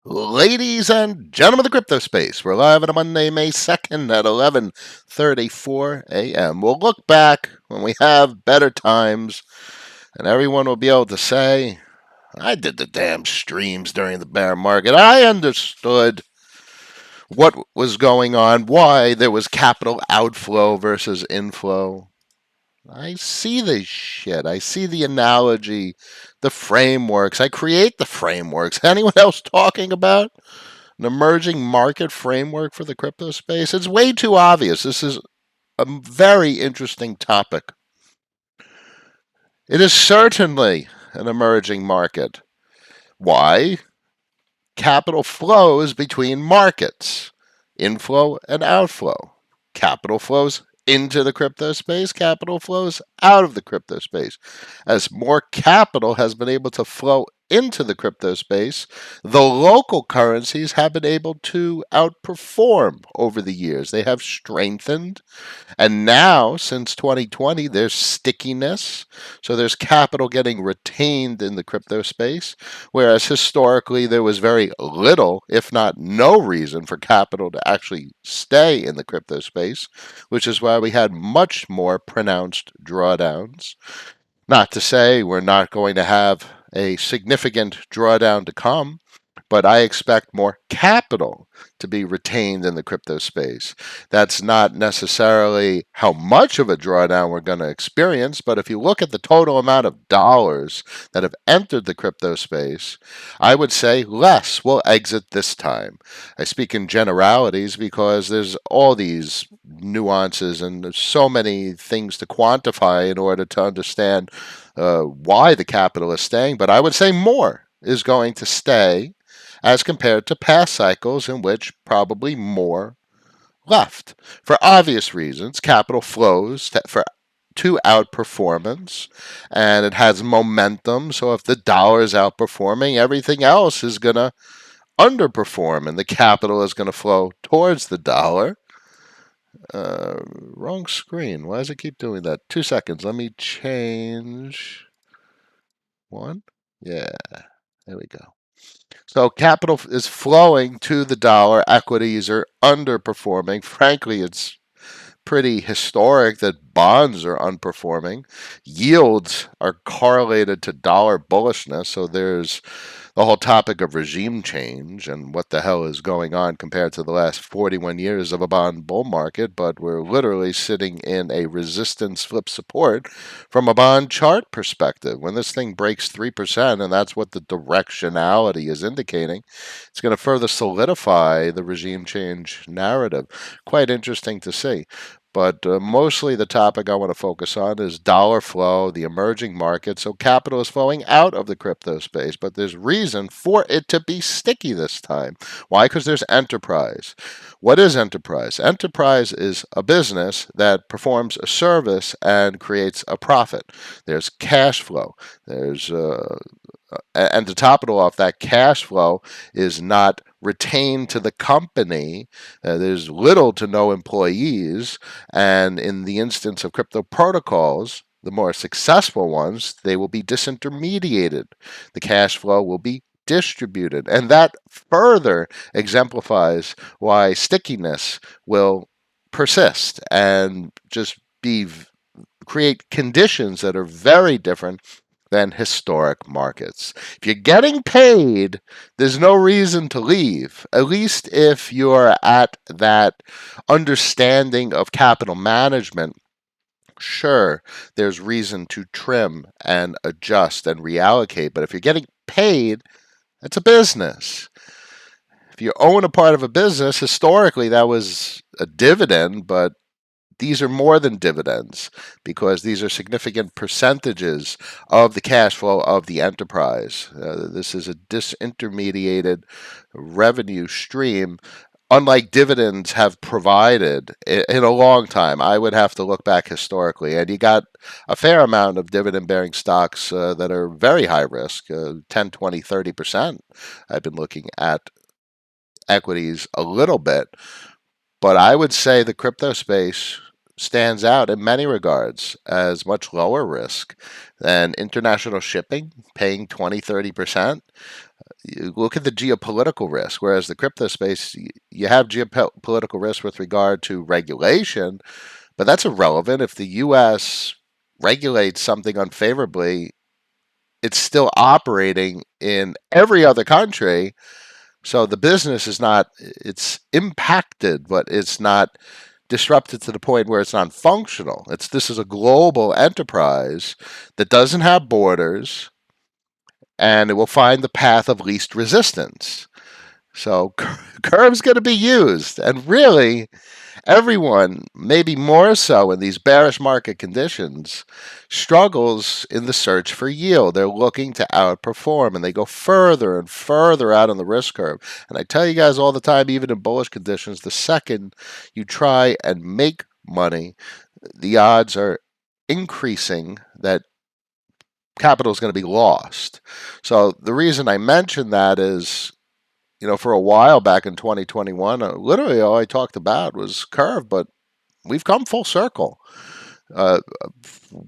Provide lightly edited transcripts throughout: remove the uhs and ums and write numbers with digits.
Ladies and gentlemen of the crypto space, we're live on a Monday, May 2nd at 11:34 a.m. We'll look back when we have better times, and everyone will be able to say, I did the damn streams during the bear market. I understood what was going on, why there was capital outflow versus inflow. I see this shit. I see the analogy, the frameworks. I create the frameworks. Anyone else talking about an emerging market framework for the crypto space? It's way too obvious. This is a very interesting topic. It is certainly an emerging market. Why? Capital flows between markets, inflow and outflow. Capital flows into the crypto space, capital flows out of the crypto space. As more capital has been able to flow into the crypto space, the local currencies have been able to outperform over the years. They have strengthened, and now, since 2020, there's stickiness. So there's capital getting retained in the crypto space, whereas historically there was very little, if not no reason for capital to actually stay in the crypto space, which is why we had much more pronounced drawdowns. Not to say we're not going to have a significant drawdown to come, but I expect more capital to be retained in the crypto space. That's not necessarily how much of a drawdown we're going to experience, but if you look at the total amount of dollars that have entered the crypto space, I would say less will exit this time. I speak in generalities because there's all these nuances and there's so many things to quantify in order to understand why the capital is staying, but I would say more is going to stay as compared to past cycles in which probably more left. For obvious reasons, capital flows to outperformance and it has momentum. So if the dollar is outperforming, everything else is going to underperform and the capital is going to flow towards the dollar. Wrong screen. Why does it keep doing that? 2 seconds. Let me change one. Yeah, there we go. So capital is flowing to the dollar. Equities are underperforming. Frankly, it's pretty historic that bonds are underperforming. Yields are correlated to dollar bullishness. So there's the whole topic of regime change and what the hell is going on compared to the last 41 years of a bond bull market. But we're literally sitting in a resistance flip support from a bond chart perspective. When this thing breaks 3%, and that's what the directionality is indicating, it's going to further solidify the regime change narrative. Quite interesting to see. But mostly the topic I want to focus on is dollar flow, the emerging market. So capital is flowing out of the crypto space, but there's reason for it to be sticky this time. Why? Because there's enterprise. What is enterprise? Enterprise is a business that performs a service and creates a profit. There's cash flow. There's and to top it all off, that cash flow is not retained to the company. There's little to no employees. And in the instance of crypto protocols, the more successful ones, they will be disintermediated. The cash flow will be distributed. And that further exemplifies why stickiness will persist and just create conditions that are very different than historic markets. If you're getting paid, there's no reason to leave, at least if you're at that understanding of capital management. Sure, there's reason to trim and adjust and reallocate, but if you're getting paid, it's a business. If you own a part of a business, historically that was a dividend, but these are more than dividends because these are significant percentages of the cash flow of the enterprise. This is a disintermediated revenue stream, unlike dividends have provided in a long time. I would have to look back historically, and you got a fair amount of dividend bearing stocks that are very high risk, 10, 20, 30%. I've been looking at equities a little bit, but I would say the crypto space stands out in many regards as much lower risk than international shipping, paying 20, 30%. You look at the geopolitical risk, whereas the crypto space, you have geopolitical risk with regard to regulation, but that's irrelevant. If the U.S. regulates something unfavorably, it's still operating in every other country. So the business is not, it's impacted, but it's not disrupted to the point where it's non functional. This is a global enterprise that doesn't have borders, and it will find the path of least resistance. So Curve's going to be used, and really, everyone, maybe more so in these bearish market conditions, struggles in the search for yield. They're looking to outperform, and they go further and further out on the risk curve. And I tell you guys all the time, even in bullish conditions, the second you try and make money, the odds are increasing that capital is going to be lost. So the reason I mention that is, for a while back in 2021, literally all I talked about was curve, but we've come full circle. Uh,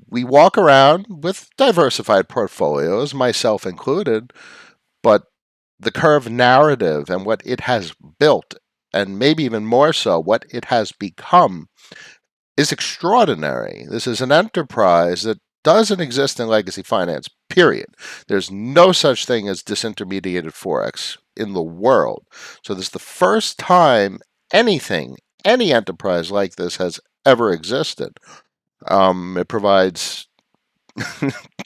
we walk around with diversified portfolios, myself included, but the curve narrative and what it has built, and maybe even more so, what it has become, is extraordinary. This is an enterprise that doesn't exist in legacy finance, period. There's no such thing as disintermediated Forex in the world. So this is the first time any enterprise like this has ever existed. It provides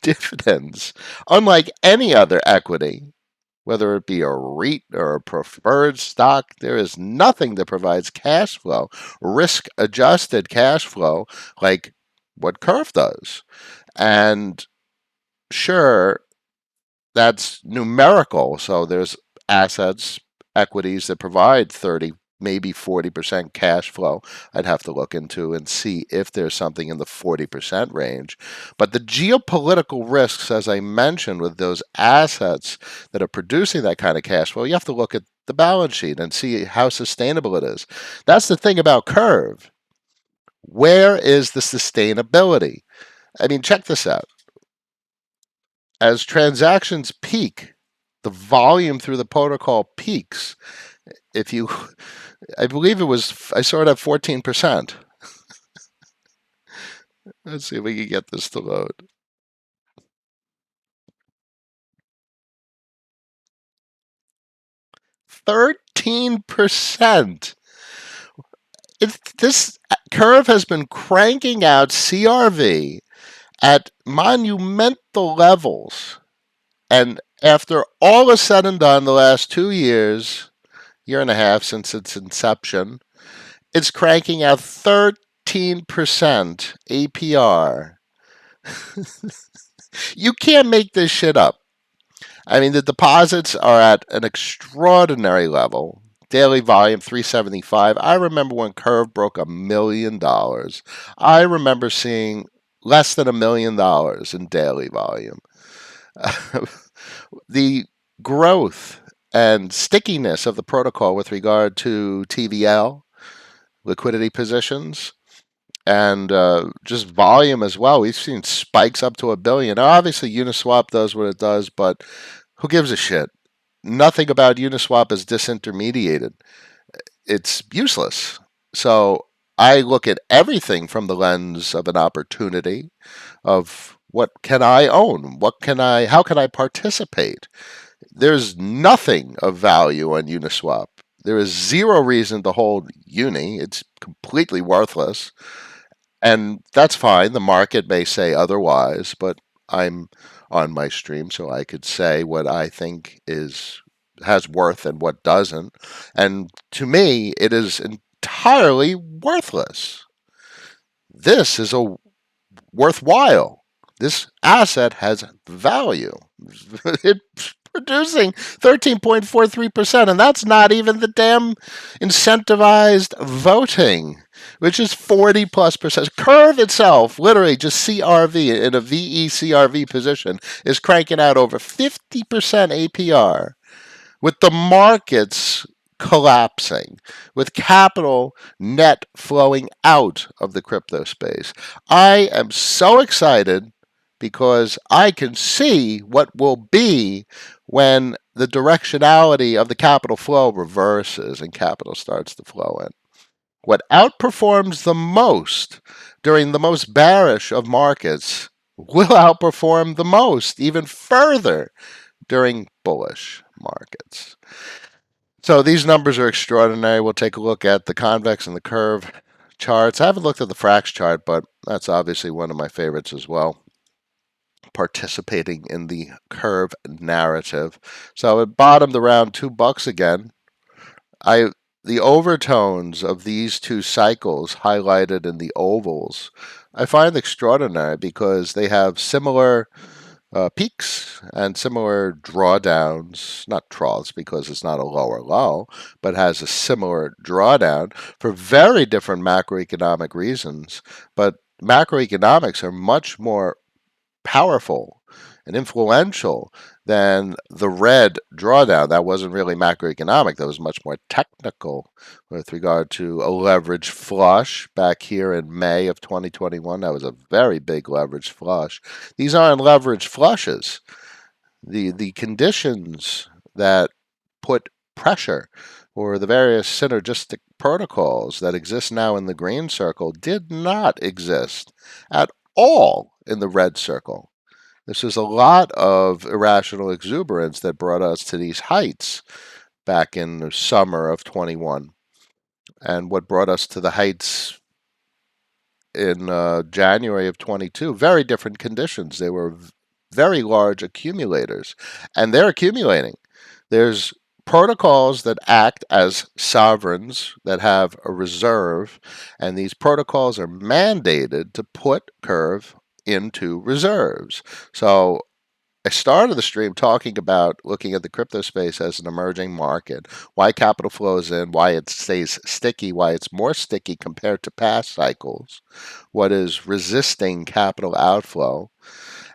dividends unlike any other equity, whether it be a REIT or a preferred stock. There is nothing that provides cash flow, risk adjusted cash flow, like what Curve does. And sure, that's numerical. So there's assets, equities that provide 30, maybe 40% cash flow. I'd have to look into and see if there's something in the 40% range. But the geopolitical risks, as I mentioned, with those assets that are producing that kind of cash flow, you have to look at the balance sheet and see how sustainable it is. That's the thing about Curve. Where is the sustainability? I mean, check this out. As transactions peak, the volume through the protocol peaks. If you, I believe I saw it at 14%. Let's see if we can get this to load. 13%. This curve has been cranking out CRV at monumental levels. And after all is said and done, the last 2 years, year and a half since its inception, it's cranking out 13% APR. You can't make this shit up. I mean, the deposits are at an extraordinary level. Daily volume 375. I remember when Curve broke $1 million. I remember seeing less than $1 million in daily volume. The growth and stickiness of the protocol with regard to TVL, liquidity positions, and just volume as well. We've seen spikes up to $1 billion. Now, obviously, Uniswap does what it does, but who gives a shit? Nothing about Uniswap is disintermediated. It's useless. So I look at everything from the lens of an opportunity of what can I own? How can I participate? There's nothing of value on Uniswap. There is zero reason to hold Uni. It's completely worthless. And that's fine. The market may say otherwise, but I'm on my stream, so I could say what I think has worth and what doesn't. And to me, it is entirely worthless. This is a worthwhile. This asset has value. It's producing 13.43%, and that's not even the damn incentivized voting, which is 40 plus percent. Curve itself, literally just CRV in a VECRV position, is cranking out over 50% APR with the markets collapsing, with capital net flowing out of the crypto space. I am so excited because I can see what will be when the directionality of the capital flow reverses and capital starts to flow in. What outperforms the most during the most bearish of markets will outperform the most even further during bullish markets. So these numbers are extraordinary. We'll take a look at the convex and the curve charts. I haven't looked at the Frax chart, but that's obviously one of my favorites as well, participating in the curve narrative. So it bottomed around $2 again. The overtones of these two cycles highlighted in the ovals I find extraordinary because they have similar peaks and similar drawdowns, not troughs because it's not a lower low, but has a similar drawdown for very different macroeconomic reasons. But macroeconomics are much more powerful and influential than the red drawdown. That wasn't really macroeconomic, that was much more technical with regard to a leverage flush back here in May of 2021. That was a very big leverage flush. These aren't leverage flushes. The conditions that put pressure or the various synergistic protocols that exist now in the green circle did not exist at all in the red circle. This is a lot of irrational exuberance that brought us to these heights back in the summer of 21. And what brought us to the heights in January of 22, very different conditions. They were very large accumulators, and they're accumulating. There's protocols that act as sovereigns that have a reserve, and these protocols are mandated to put curve into reserves. So I started the stream talking about looking at the crypto space as an emerging market, why capital flows in, why it stays sticky, why it's more sticky compared to past cycles, what is resisting capital outflow.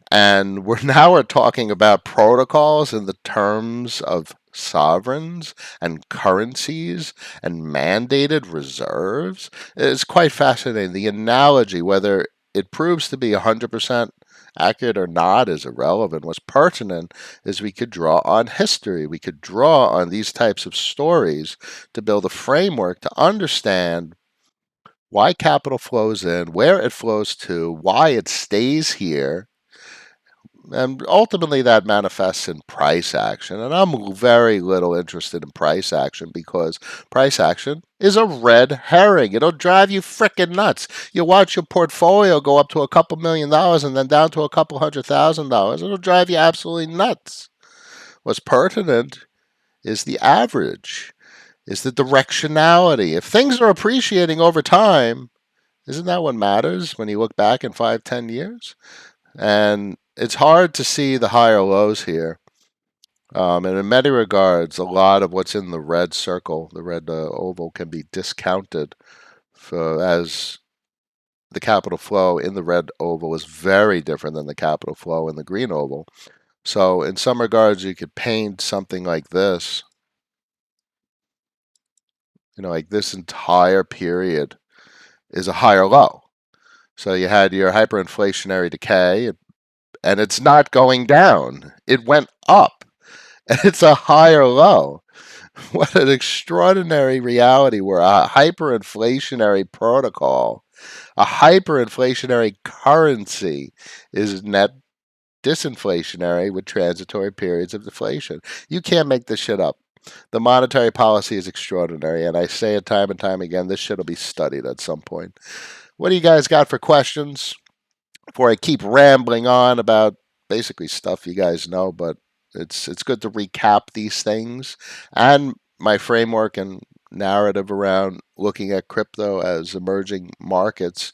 And we're talking about protocols in the terms of sovereigns and currencies and mandated reserves. It's quite fascinating. The analogy, whether it proves to be 100% accurate or not, is irrelevant. What's pertinent is we could draw on history. We could draw on these types of stories to build a framework to understand why capital flows in, where it flows to, why it stays here, and ultimately that manifests in price action. And I'm very little interested in price action because price action is a red herring. It'll drive you frickin' nuts. You watch your portfolio go up to a couple $1,000,000 and then down to a couple $100,000. It'll drive you absolutely nuts. What's pertinent is the average, is the directionality. If things are appreciating over time, isn't that what matters when you look back in 5, 10 years? And it's hard to see the higher lows here. And in many regards, a lot of what's in the red circle, the red oval, can be discounted as the capital flow in the red oval is very different than the capital flow in the green oval. So in some regards, you could paint something like this. Like this entire period is a higher low. So you had your hyperinflationary decay, and it's not going down. It went up. And it's a higher low. What an extraordinary reality where a hyperinflationary protocol, a hyperinflationary currency is net disinflationary with transitory periods of deflation. You can't make this shit up. The monetary policy is extraordinary, and I say it time and time again, this shit will be studied at some point. What do you guys got for questions before I keep rambling on about basically stuff you guys know, but it's good to recap these things and my framework and narrative around looking at crypto as emerging markets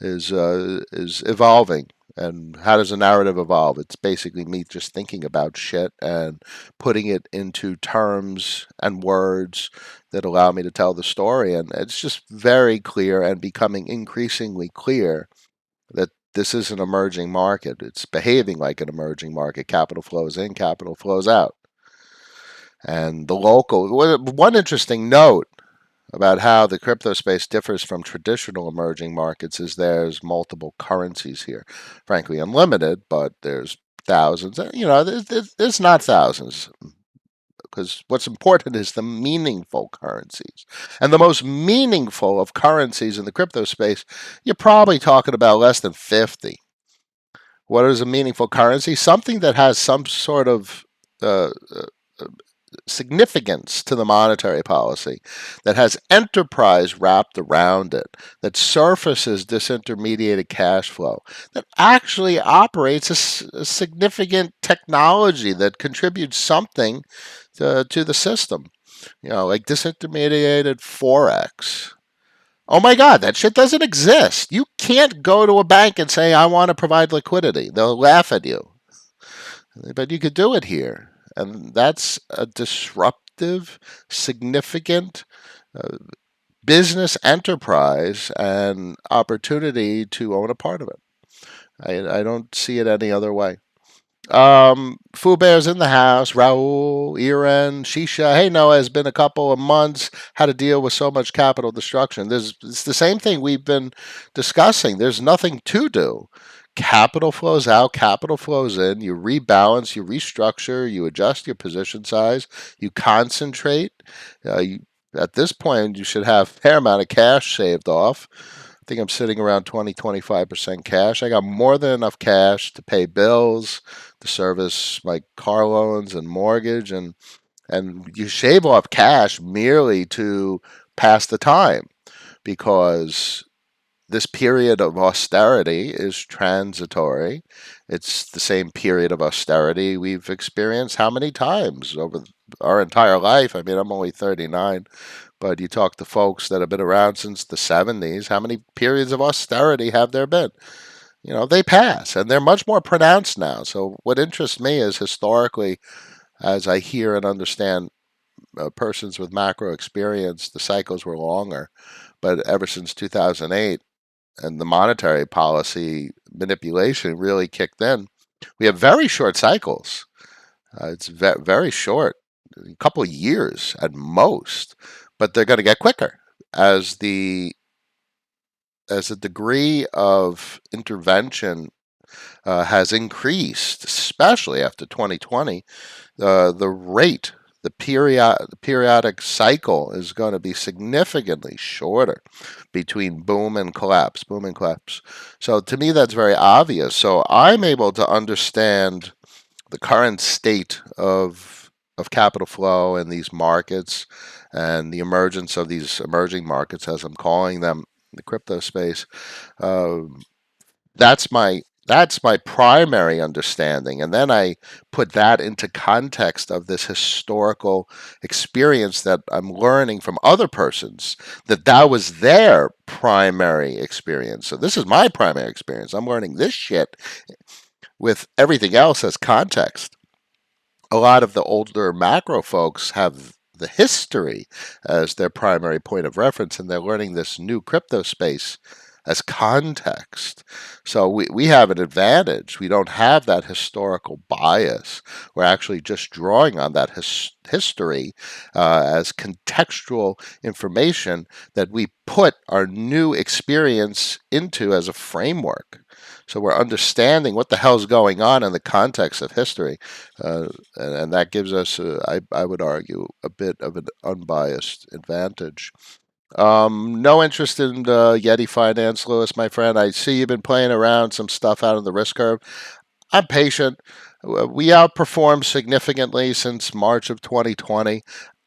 is evolving. And how does a narrative evolve? It's basically me just thinking about shit and putting it into terms and words that allow me to tell the story. And it's just very clear and becoming increasingly clear that this is an emerging market. It's behaving like an emerging market. Capital flows in, capital flows out. And the local, one interesting note about how the crypto space differs from traditional emerging markets is there's multiple currencies here. Frankly, unlimited, but there's thousands. There's not thousands, because what's important is the meaningful currencies. And the most meaningful of currencies in the crypto space, you're probably talking about less than 50. What is a meaningful currency? Something that has some sort of uh, uh, significance to the monetary policy, that has enterprise wrapped around it, that surfaces disintermediated cash flow, that actually operates a significant technology that contributes something to the system. Like disintermediated forex. Oh my God, that shit doesn't exist. You can't go to a bank and say, I want to provide liquidity. They'll laugh at you. But you could do it here. And that's a disruptive, significant uh, business enterprise and opportunity to own a part of it. I don't see it any other way. Foo Bear's in the house. Raul, Iran, Shisha. Hey, Noah, it's been a couple of months. How to deal with so much capital destruction. It's the same thing we've been discussing. There's nothing to do. Capital flows out, capital flows in. You rebalance, you restructure, you adjust your position size, you concentrate. At this point, you should have a fair amount of cash saved off. I think I'm sitting around 20-25% cash. I got more than enough cash to pay bills, to service my car loans and mortgage, and you shave off cash merely to pass the time, because this period of austerity is transitory. It's the same period of austerity we've experienced how many times over our entire life? I mean, I'm only 39, but you talk to folks that have been around since the 70s, how many periods of austerity have there been? They pass, and they're much more pronounced now. So what interests me is, historically, as I hear and understand persons with macro experience, the cycles were longer. But ever since 2008, and the monetary policy manipulation really kicked in, we have very short cycles. It's very short, a couple of years at most, but they're going to get quicker as the degree of intervention has increased, especially after 2020. The rate, the periodic cycle is going to be significantly shorter between boom and collapse, boom and collapse. So to me, that's very obvious. So I'm able to understand the current state of capital flow in these markets, and the emergence of these emerging markets, as I'm calling them, the crypto space. Uh, that's my primary understanding, and then I put that into context of this historical experience that I'm learning from other persons, that was their primary experience. So this is my primary experience. I'm learning this shit with everything else as context. A lot of the older macro folks have the history as their primary point of reference, and they're learning this new crypto space as context. So we have an advantage. We don't have that historical bias. We're actually just drawing on that history as contextual information that we put our new experience into as a framework. So we're understanding what the hell's going on in the context of history, and that gives us, I would argue, a bit of an unbiased advantage. No interest in Yeti Finance, Lewis, my friend. I see you've been playing around some stuff out on the risk curve. I'm patient. We outperformed significantly since March of 2020.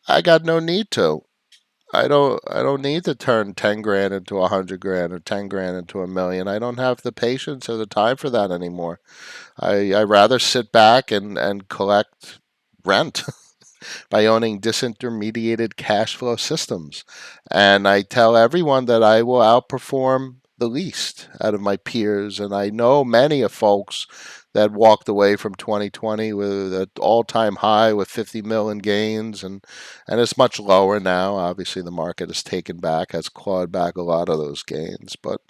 I got no need to. I don't need to turn 10 grand into 100 grand, or 10 grand into a million. I don't have the patience or the time for that anymore. I rather sit back and collect rent by owning disintermediated cash flow systems. And I tell everyone that I will outperform the least out of my peers. And I know many of folks that walked away from 2020 with an all-time high with 50 million gains, and it's much lower now. Obviously, the market has taken back, has clawed back a lot of those gains. But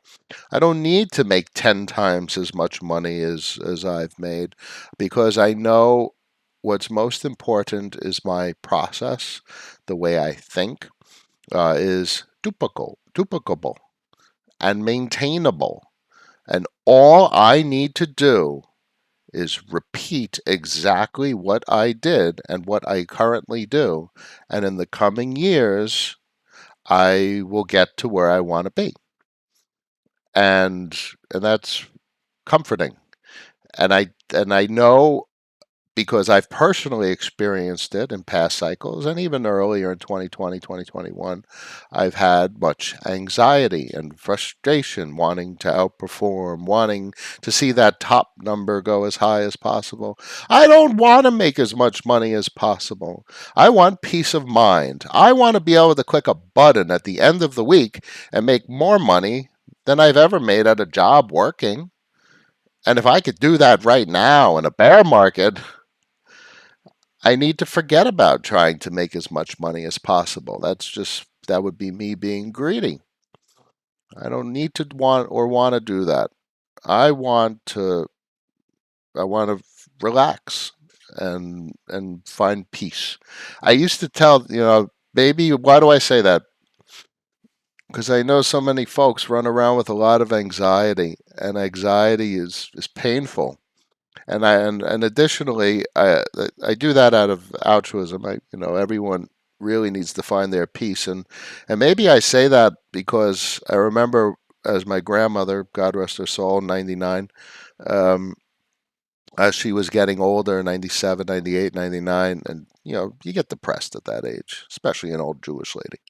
I don't need to make 10 times as much money as I've made, because I know what's most important is my process. The way I think is duplicable and maintainable. And all I need to do is repeat exactly what I did and what I currently do. And in the coming years, I will get to where I want to be. And and that's comforting. And I know because I've personally experienced it in past cycles and even earlier in 2020, 2021, I've had much anxiety and frustration wanting to outperform, wanting to see that top number go as high as possible. I don't want to make as much money as possible. I want peace of mind. I want to be able to click a button at the end of the week and make more money than I've ever made at a job working. And if I could do that right now in a bear market, I need to forget about trying to make as much money as possible. That would be me being greedy. I don't need to want to do that. I want to I want to relax and find peace. I used to tell, maybe why do I say that? Because I know so many folks run around with a lot of anxiety, and anxiety is painful. And additionally, I do that out of altruism. Everyone really needs to find their peace, and maybe I say that because I remember as my grandmother, God rest her soul, 99, um, as she was getting older, 97, 98, 99, and you get depressed at that age, especially an old Jewish lady.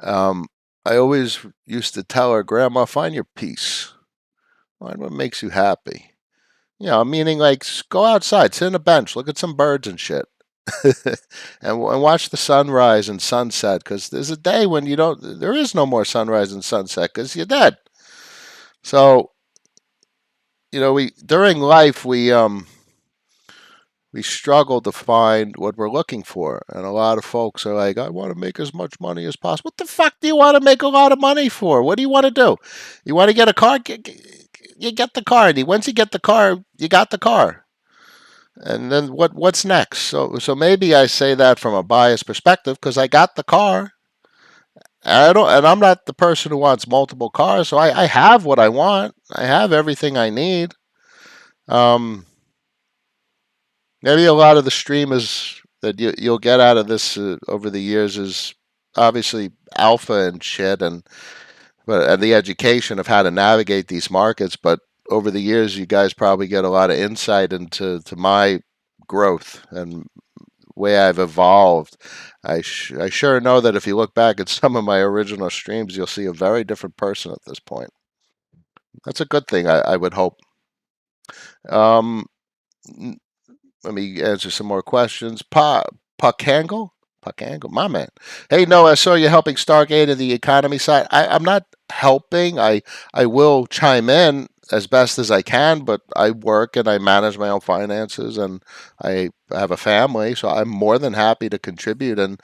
Um, I always used to tell her, Grandma, find your peace. Find what makes you happy. Meaning like go outside, sit on a bench, look at some birds and shit, and watch the sunrise and sunset. Because there's a day when there is no more sunrise and sunset because you're dead. So we during life we struggle to find what we're looking for, and a lot of folks are like, I want to make as much money as possible. What the fuck do you want to make a lot of money for? What do you want to do? You want to get a car? You get the car, and once you get the car, you got the car. And then what's next? So maybe I say that from a biased perspective because I got the car. And I'm not the person who wants multiple cars, so I have what I want. I have everything I need. Um, Maybe a lot of the stream is that you'll get out of this over the years is obviously alpha and shit, and the education of how to navigate these markets. But over the years, you guys probably get a lot of insight into my growth and way I've evolved. I sure know that if you look back at some of my original streams, you'll see a very different person at this point. That's a good thing, I would hope. Um, Let me answer some more questions. Puckangle? Puckangle, my man. Hey, no, I saw you helping Stargate in the economy side. I'm not helping. I will chime in as best as I can, but I work and I manage my own finances and I have a family, so I'm more than happy to contribute and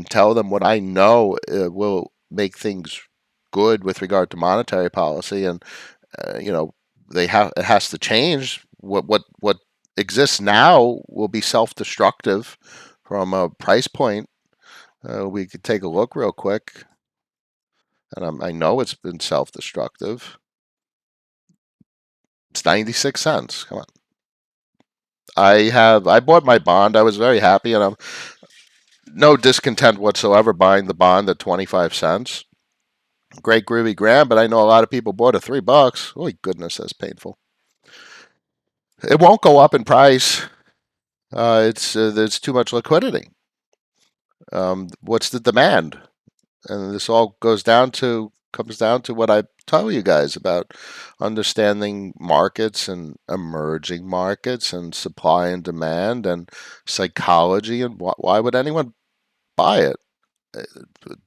tell them what I know will make things good with regard to monetary policy. And you know, it has to change. What exists now will be self-destructive from a price point. We could take a look real quick, and I know it's been self-destructive. It's 96 cents. Come on. I bought my bond. I was very happy, and I'm no discontent whatsoever buying the bond at 25 cents. Great groovy grand, but I know a lot of people bought it $3. Holy goodness, that's painful. It won't go up in price. There's too much liquidity. What's the demand? And this all comes down to what I tell you guys about understanding markets and emerging markets and supply and demand and psychology and why would anyone buy it?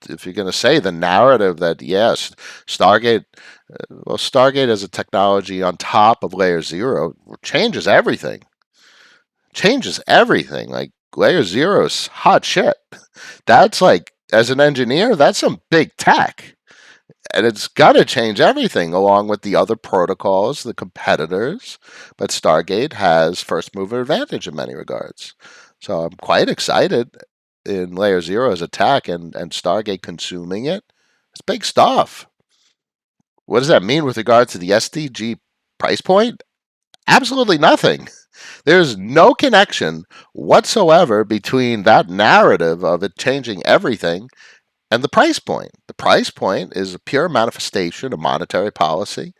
If you're going to say the narrative that yes, Stargate, Stargate as a technology on top of Layer Zero changes everything. Changes everything. Like Layer Zero is hot shit. That's like, as an engineer, that's some big tech. And it's got to change everything along with the other protocols, the competitors. But Stargate has first mover advantage in many regards. So I'm quite excited in Layer Zero's attack and Stargate consuming it. It's big stuff. What does that mean with regard to the SDG price point? Absolutely nothing. There's no connection whatsoever between that narrative of it changing everything and the price point. The price point is a pure manifestation of monetary policy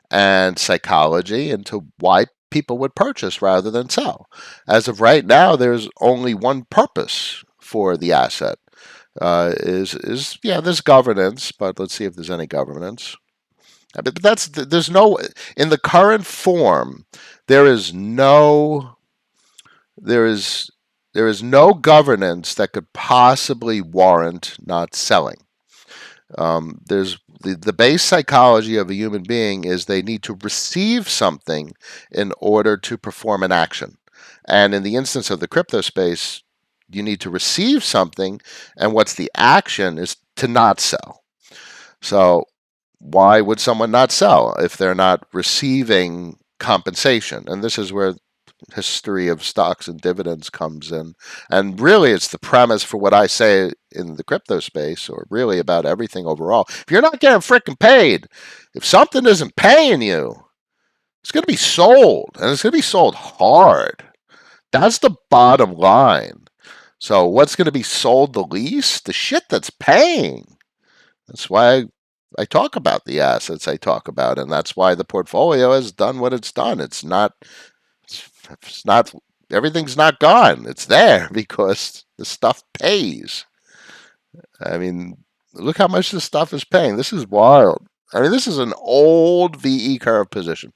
and psychology into why people would purchase rather than sell. As of right now, there's only one purpose for the asset. Is yeah, there's governance, but let's see if there's any governance. But that's there's no in the current form. There is no there is there is no governance that could possibly warrant not selling. There's the base psychology of a human being is they need to receive something in order to perform an action. And in the instance of the crypto space, you need to receive something, and what's the action is to not sell. So why would someone not sell if they're not receiving compensation? And this is where history of stocks and dividends comes in. And really, it's the premise for what I say in the crypto space, or really about everything overall. If you're not getting freaking paid, if something isn't paying you, it's going to be sold, and it's going to be sold hard. That's the bottom line. So, what's going to be sold the least? The shit that's paying. That's why I talk about the assets I talk about, and that's why the portfolio has done what it's done. It's not everything's not gone. It's there because the stuff pays. I mean, look how much this stuff is paying. This is wild. I mean, this is an old VE curve position.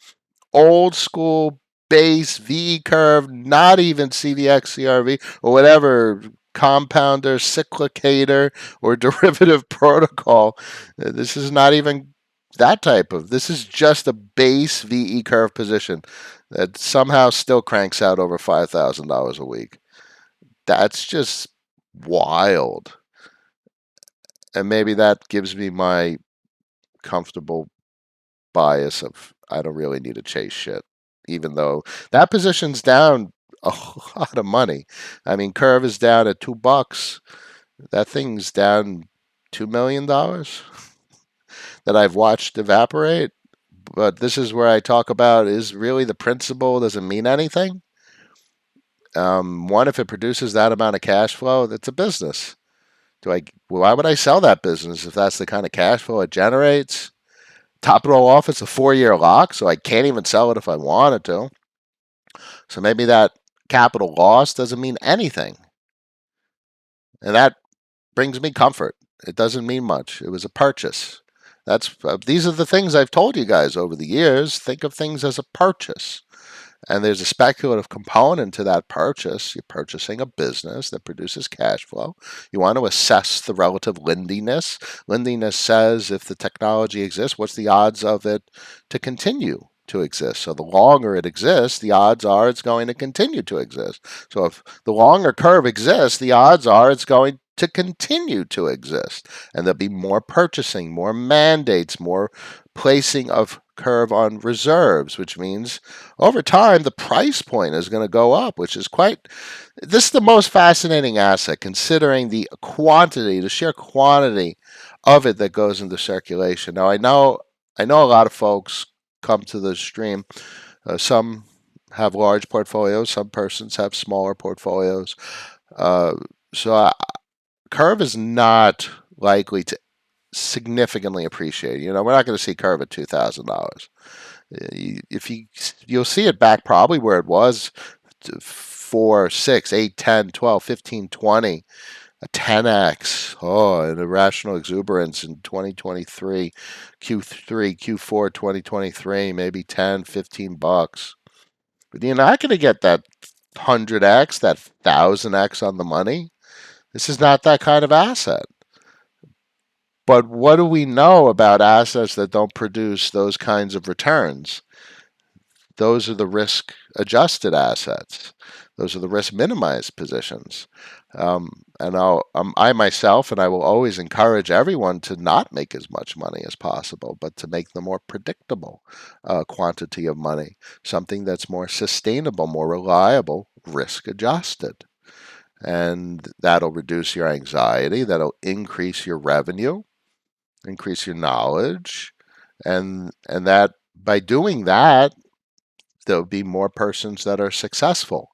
Old school base VE curve, not even CVX, CRV, or whatever compounder, cyclicator, or derivative protocol. This is not even that type of. This is just a base VE curve position that somehow still cranks out over $5,000 a week. That's just wild. And maybe that gives me my comfortable bias of I don't really need to chase shit, even though that position's down a lot of money. I mean, curve is down at $2. That thing's down $2 million that I've watched evaporate. But this is where I talk about is really the principle doesn't mean anything. One, if it produces that amount of cash flow, that's a business. Why would I sell that business if that's the kind of cash flow it generates? Top it all off, it's a 4-year lock, so I can't even sell it if I wanted to. So maybe that capital loss doesn't mean anything. And that brings me comfort. It doesn't mean much. It was a purchase. These are the things I've told you guys over the years. Think of things as a purchase. And there's a speculative component to that purchase. You're purchasing a business that produces cash flow. You want to assess the relative lindiness. Lindiness says if the technology exists, what's the odds of it to continue to exist? So the longer it exists, the odds are it's going to continue to exist. So if the longer curve exists, the odds are it's going to continue to exist. And there'll be more purchasing, more mandates, more placing of curve on reserves, which means over time the price point is going to go up, which is this is the most fascinating asset considering the quantity, the sheer quantity of it that goes into circulation. Now I know a lot of folks come to the stream. Some have large portfolios, some persons have smaller portfolios. So curve is not likely to significantly appreciate. You know, we're not going to see curve at $2,000. If you'll see it back probably where it was 4, 6, 8, 10, 12, 15, 20, a 10x. Oh, an irrational exuberance in 2023, Q3, Q4 2023, maybe 10, $15. But you're not going to get that 100x, that 1000x on the money. This is not that kind of asset. But what do we know about assets that don't produce those kinds of returns? Those are the risk adjusted assets. Those are the risk minimized positions. I myself, and I will always encourage everyone to not make as much money as possible, but to make the more predictable quantity of money, something that's more sustainable, more reliable, risk adjusted. And that'll reduce your anxiety, that'll increase your revenue, increase your knowledge, and that by doing that, there'll be more persons that are successful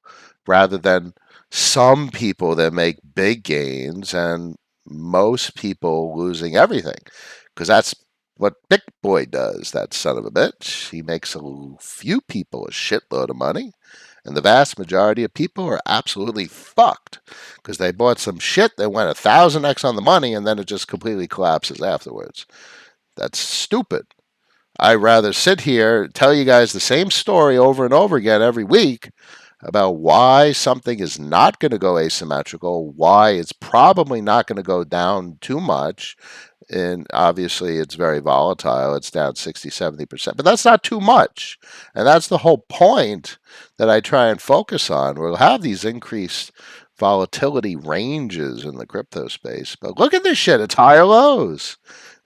rather than some people that make big gains and most people losing everything. Because that's what Big Boy does, that son of a bitch. He makes a few people a shitload of money, and the vast majority of people are absolutely fucked because they bought some shit that went 1,000x on the money and then it just completely collapses afterwards. That's stupid. I'd rather sit here and tell you guys the same story over and over again every week about why something is not going to go asymmetrical, why it's probably not going to go down too much. And obviously, it's very volatile. It's down 60, 70%, but that's not too much. And that's the whole point that I try and focus on. We'll have these increased volatility ranges in the crypto space, but look at this shit. It's higher lows.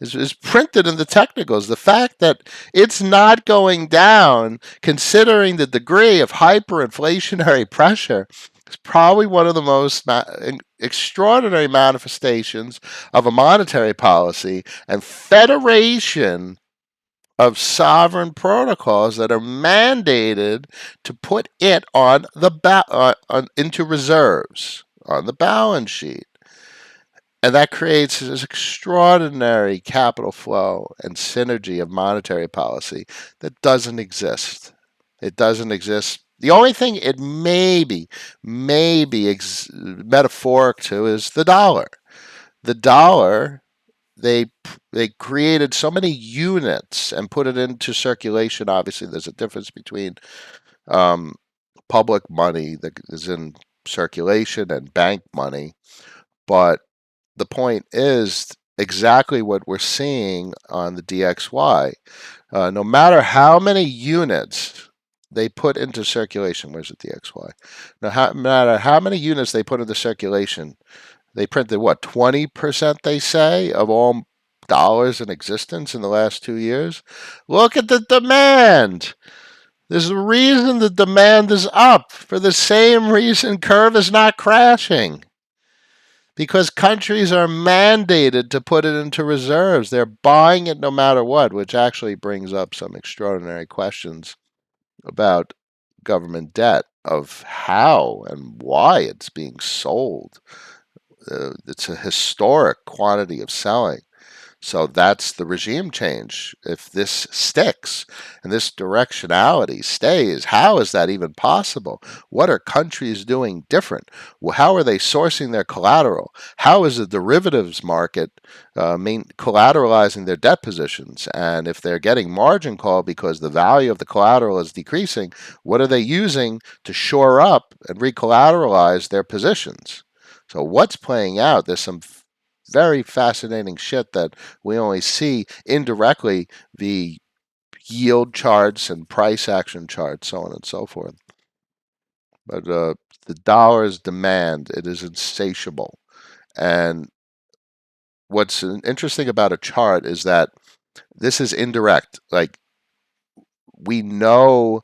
Is printed in the technicals. The fact that it's not going down, considering the degree of hyperinflationary pressure, is probably one of the most extraordinary manifestations of a monetary policy and federation of sovereign protocols that are mandated to put it on the into reserves on the balance sheet. And that creates this extraordinary capital flow and synergy of monetary policy that doesn't exist. It doesn't exist. The only thing it maybe metaphoric to is the dollar. The dollar, they they created so many units and put it into circulation. Obviously, there's a difference between um, public money that is in circulation and bank money, but the point is exactly what we're seeing on the DXY. No matter how many units they put into circulation, where's the DXY? No matter how many units they put into circulation, they printed what, 20%, they say, of all dollars in existence in the last 2 years? Look at the demand. There's a reason the demand is up. For the same reason, curve is not crashing, because countries are mandated to put it into reserves. They're buying it no matter what, which actually brings up some extraordinary questions about government debt, of how and why it's being sold. It's a historic quantity of selling. So that's the regime change. If this sticks and this directionality stays, how is that even possible? What are countries doing different? How are they sourcing their collateral? How is the derivatives market collateralizing their debt positions? And if they're getting margin call because the value of the collateral is decreasing, what are they using to shore up and recollateralize their positions? So what's playing out? There's some very fascinating shit that we only see indirectly the yield charts and price action charts, so on and so forth. But the dollar's demand, it is insatiable. And what's interesting about a chart is that this is indirect. Like, we know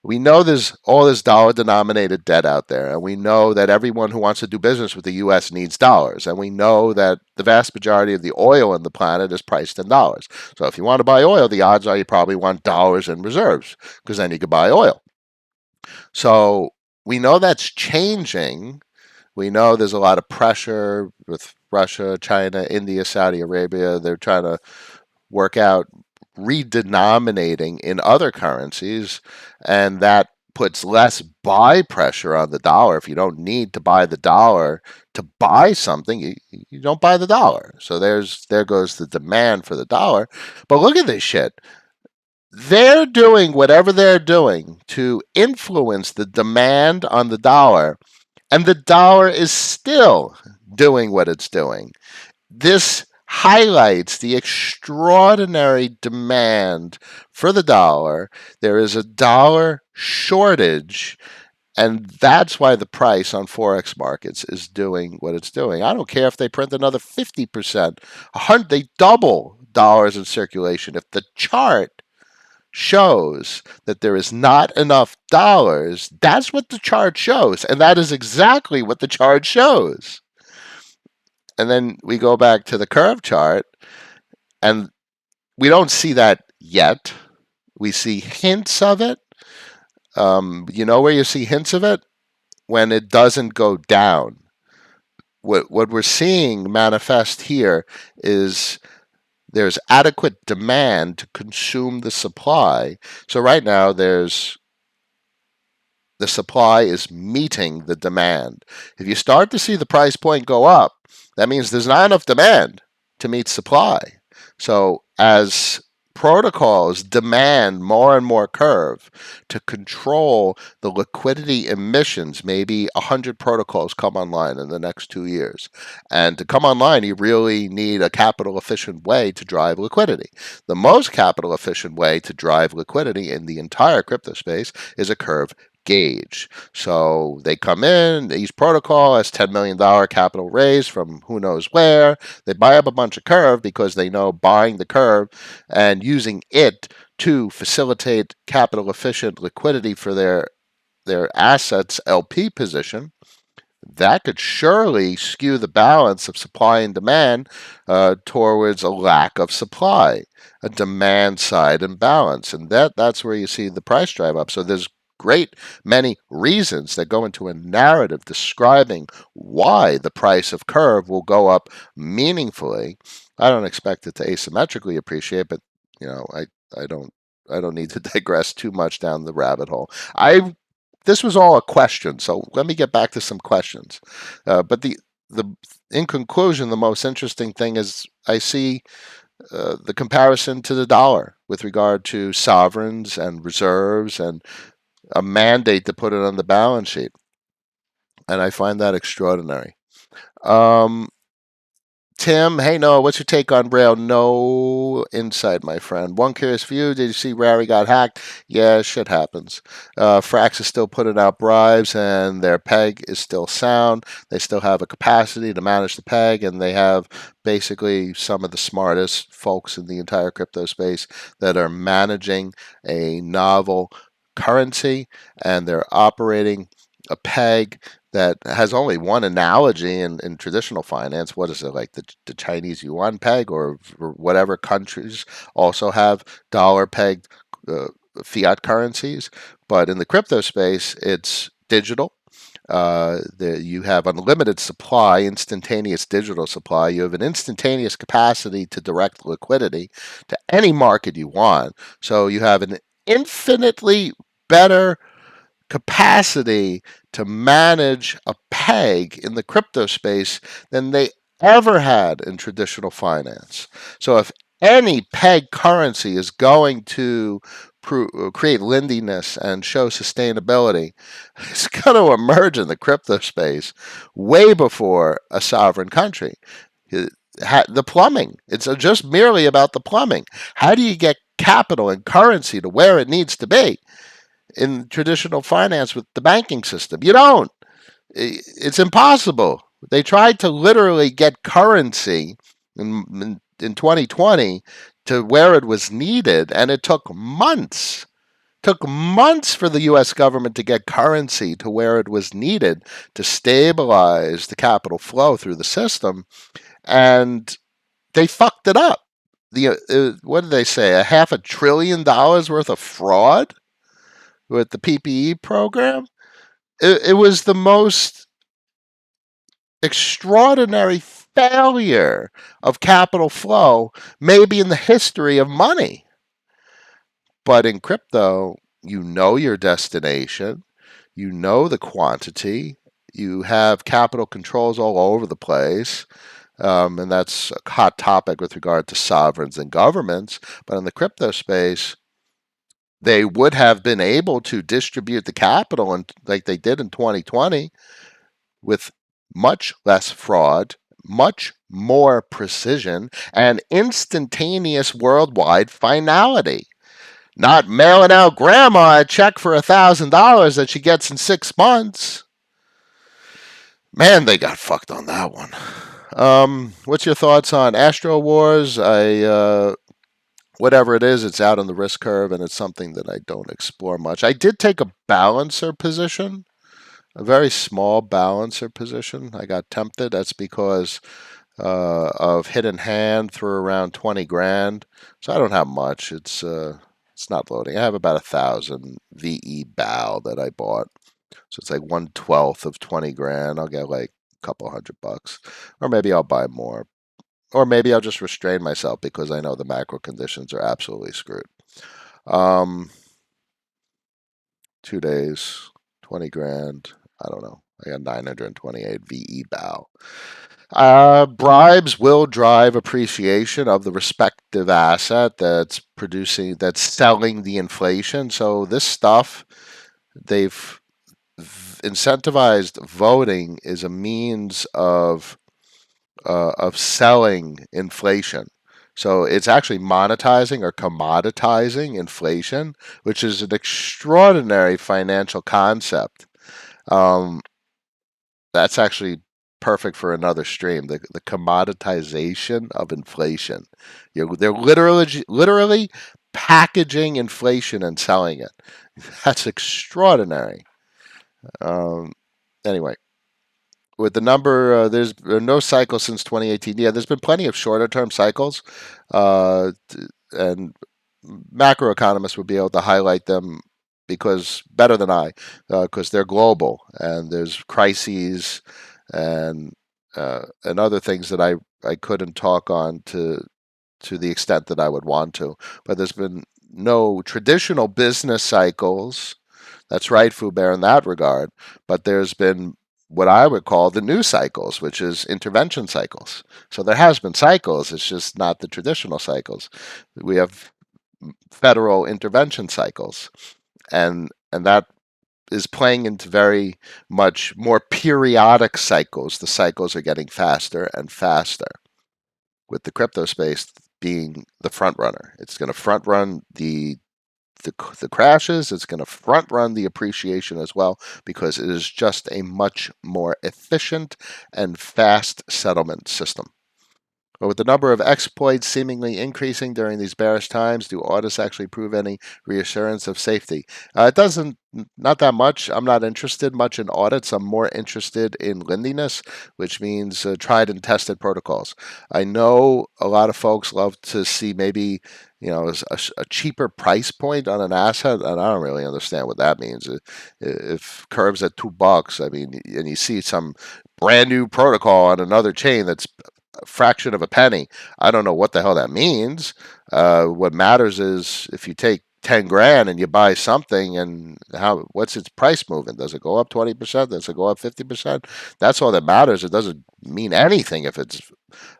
there's all this dollar denominated debt out there, and we know that everyone who wants to do business with the US needs dollars, and we know that the vast majority of the oil on the planet is priced in dollars. So if you want to buy oil, the odds are you probably want dollars in reserves, because then you could buy oil. So we know that's changing. We know there's a lot of pressure with Russia, China, India, Saudi Arabia. They're trying to work out redenominating in other currencies, and that puts less buy pressure on the dollar. If you don't need to buy the dollar to buy something, you don't buy the dollar. So there goes the demand for the dollar. But look at this shit. They're doing whatever they're doing to influence the demand on the dollar, and the dollar is still doing what it's doing. This highlights the extraordinary demand for the dollar. There is a dollar shortage, and that's why the price on Forex markets is doing what it's doing. I don't care if they print another 50%, 100, they double dollars in circulation. If the chart shows that there is not enough dollars, that's what the chart shows, and that is exactly what the chart shows. And then we go back to the curve chart, and we don't see that yet. We see hints of it, You know where you see hints of it? When it doesn't go down. What we're seeing manifest here is there's adequate demand to consume the supply. So right now the supply is meeting the demand. If you start to see the price point go up, that means there's not enough demand to meet supply. So as protocols demand more and more curve to control the liquidity emissions, maybe 100 protocols come online in the next 2 years. And to come online, you really need a capital efficient way to drive liquidity. The most capital efficient way to drive liquidity in the entire crypto space is a curve gauge. So they come in, each protocol has $10 million capital raised from who knows where. They buy up a bunch of curve because they know buying the curve and using it to facilitate capital efficient liquidity for their assets LP position, that could surely skew the balance of supply and demand towards a lack of supply, a demand side imbalance, and that's where you see the price drive up. So there's great many reasons that go into a narrative describing why the price of curve will go up meaningfully. I don't expect it to asymmetrically appreciate, but you know, I don't I don't need to digress too much down the rabbit hole. I This was all a question, so let me get back to some questions. But the in conclusion, the most interesting thing is I see the comparison to the dollar with regard to sovereigns and reserves and a mandate to put it on the balance sheet, and I find that extraordinary. Um, Tim, hey Noah, what's your take on Braille? No insight, my friend. One curious view: did you see Rary got hacked? Yeah, shit happens. Frax is still putting out bribes, and their peg is still sound. They still have a capacity to manage the peg, and they have basically some of the smartest folks in the entire crypto space that are managing a novel currency, and they're operating a peg that has only one analogy in traditional finance. What is it, like the Chinese yuan peg, or whatever countries also have dollar pegged uh, fiat currencies? But in the crypto space, it's digital. You have unlimited supply, instantaneous digital supply. You have an instantaneous capacity to direct liquidity to any market you want. So you have an infinitely better capacity to manage a peg in the crypto space than they ever had in traditional finance. So if any peg currency is going to create lendiness and show sustainability, it's going to emerge in the crypto space way before a sovereign country. The plumbing, it's just merely about the plumbing. How do you get capital and currency to where it needs to be? In traditional finance with the banking system. You don't. It's impossible. They tried to literally get currency in 2020 to where it was needed, and it took months. Took months for the U.S. government to get currency to where it was needed to stabilize the capital flow through the system, and they fucked it up. What did they say? A $500 billion worth of fraud with the PPE program. It was the most extraordinary failure of capital flow, maybe in the history of money. But in crypto, you know your destination, you know the quantity, you have capital controls all over the place. And that's a hot topic with regard to sovereigns and governments. But in the crypto space, they would have been able to distribute the capital like they did in 2020 with much less fraud, much more precision, and instantaneous worldwide finality. Not mailing out grandma a check for $1,000 that she gets in 6 months. Man, they got fucked on that one. What's your thoughts on Astro Wars? Whatever it is, it's out on the risk curve, and it's something that I don't explore much. I did take a balancer position, a very small balancer position. I got tempted. That's because of hidden hand through around 20 grand. So I don't have much. It's It's not loading. I have about 1,000 VE BAL that I bought. So it's like 1/12 of 20 grand. I'll get like a couple $100. Or maybe I'll buy more. Or maybe I'll just restrain myself because I know the macro conditions are absolutely screwed. Um, 2 days, 20 grand. I don't know. I got 928 VE BAL. Bribes will drive appreciation of the respective asset that's selling the inflation. So this stuff, they've incentivized voting is a means of selling inflation. So it's actually monetizing or commoditizing inflation, which is an extraordinary financial concept. Um, that's actually perfect for another stream. The commoditization of inflation. They're literally packaging inflation and selling it. That's extraordinary. Um, anyway, with the number, there's no cycle since 2018. Yeah, there's been plenty of shorter term cycles, and macroeconomists would be able to highlight them because better than I, because they're global and there's crises and other things that I couldn't talk on to the extent that I would want to. But there's been no traditional business cycles. That's right, Foubert, in that regard. But there's been what I would call the new cycles, which is intervention cycles. So there has been cycles. It's just not the traditional cycles. We have federal intervention cycles, and that is playing into very much more periodic cycles. The cycles are getting faster and faster, with the crypto space being the front runner. It's going to front run the crashes. It's going to front run the appreciation as well because it is just a much more efficient and fast settlement system. But with the number of exploits seemingly increasing during these bearish times, do audits actually prove any reassurance of safety? It doesn't, not that much. I'm not interested much in audits. I'm more interested in lendiness, which means tried and tested protocols. I know a lot of folks love to see maybe a cheaper price point on an asset, and I don't really understand what that means. If Curve's at $2, I mean, and you see some brand new protocol on another chain that's fraction of a penny. I don't know what the hell that means. What matters is if you take 10 grand and you buy something and what's its price movement? Does it go up 20%? Does it go up 50%? That's all that matters. It doesn't mean anything if it's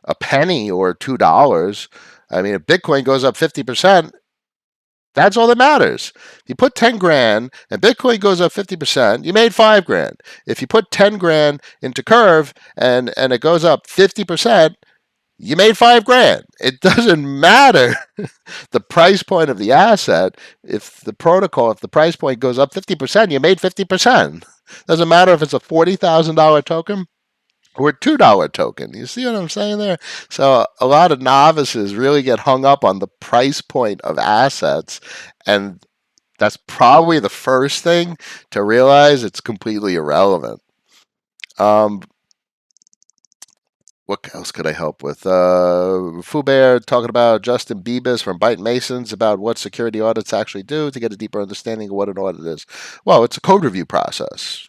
a penny or $2. I mean, if Bitcoin goes up 50%, that's all that matters. If you put 10 grand and Bitcoin goes up 50%, you made 5 grand. If you put 10 grand into Curve and it goes up 50%, you made 5 grand. It doesn't matter the price point of the asset. If the price point goes up 50%, you made 50%. Doesn't matter if it's a $40,000 token or a $2 token. You see what I'm saying there? So a lot of novices really get hung up on the price point of assets, and that's probably the first thing to realize it's completely irrelevant. Um, what else could I help with? Foubert talking about Justin Bieber from Byte Masons about what security audits actually do to get a deeper understanding of what an audit is. Well, it's a code review process.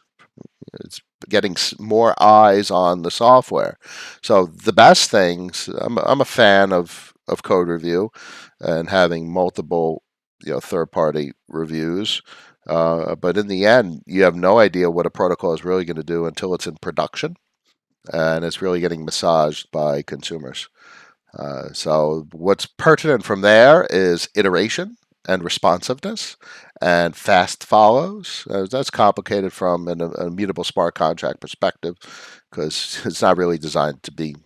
It's getting more eyes on the software. So the best things, I'm a fan of code review and having multiple third party reviews. But in the end, you have no idea what a protocol is really going to do until it's in production and it's really getting massaged by consumers. So what's pertinent from there is iteration and responsiveness and fast follows. That's complicated from an immutable smart contract perspective because it's not really designed to be